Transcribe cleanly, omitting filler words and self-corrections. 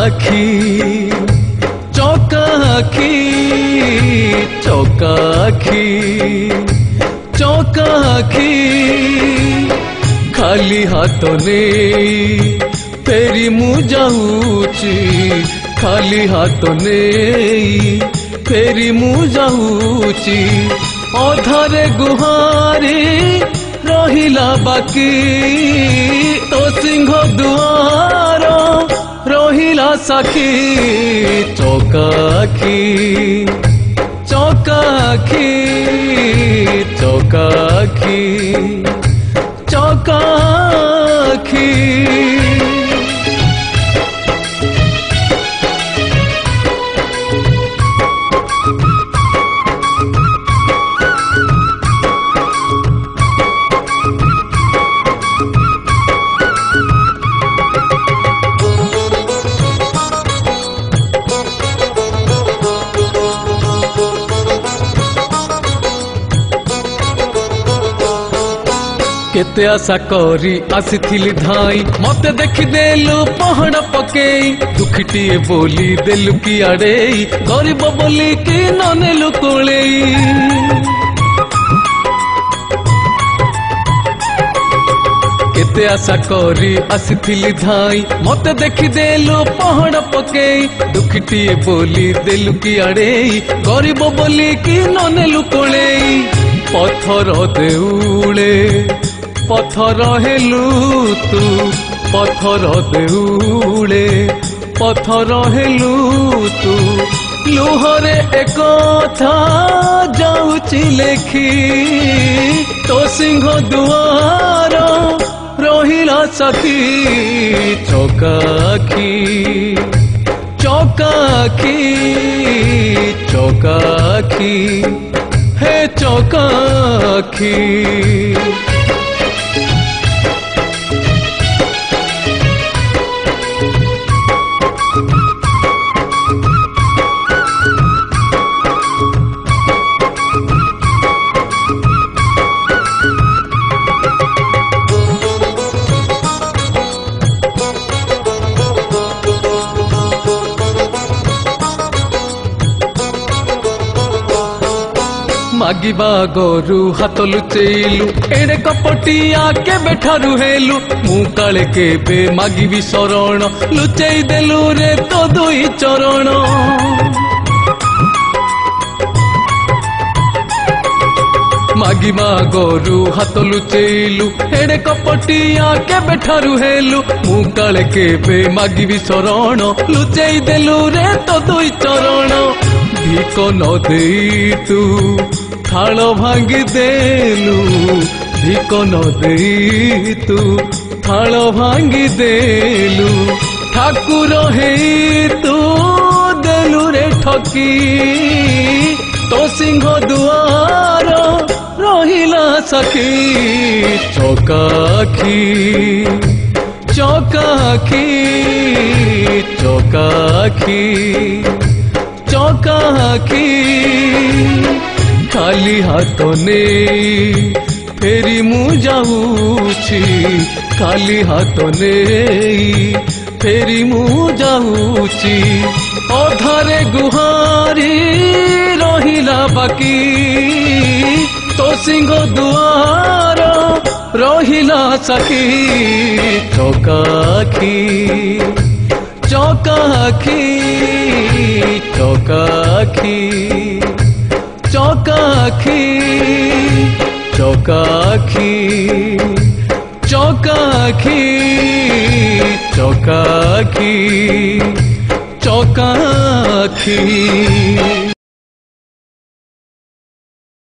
आखी चौका आखी चौका आखी चौका आखी खाली हाथ ने फेरी मु जाऊची खाली हाथ ने फेरी मु जाऊची अधारे गुहारे रहिला बाकी तो सिंह दुआर रहिला साखी चौका आखी चौका आखी चौका आखी चौका आखी केते आशा करी आसीथिली धाई मते देखी देलु पहड़ पकेई दुखीटिए बोली देलु कि आड़े गरीब बोली कि ननेलु कोलेई केते आशा करी आसीथिली धाई मते देखी देलु पहड़ पकेई दुखीटिए बोली देलु कि आड़े गरीब बोली कि ननेलु कोलेई पत्थर देउले पत्थर हेलु तू पत्थर देउले पत्थर हेलु तू लुहरे एक था जाऊची लेखी तो सिंह दुआर रहिला सखी चौका आखी चौका आखी चौका आखी हे चौका आखी मागिबा गोरु हाथ लुचेलु एड़े कपटिया के बेठारु हेलु मु काले केबे मागिबी शरण लुचेई देलु रे तो दुई चरण मागिबा गोरु हाथ लुचेलु एड़े कपटिया के बेठारु हेलु मु काले केबे मागिबी शरण लुचेई देलु रे तो दुई चरण भिक न देई तू थाल भांगी देलु भिक न देई तू थाल भांगी देलु ठाकुर हे तू देलु रे ठकी तो सिंह दुआर रहिला सखी चौका आखी चौका आखी चौका आखी चौका आखी खाली हाथ ने फेरी मु जाऊची खाली हाथ ने फेरी मु जाऊची अधारे गुहारी रहिला बाकी तो सिंह दुआर रहिला सखी चौका आखी चौका आखी चौका आखी चौका आखी चौका आखी चौका आखी चौका आखी चौका आखी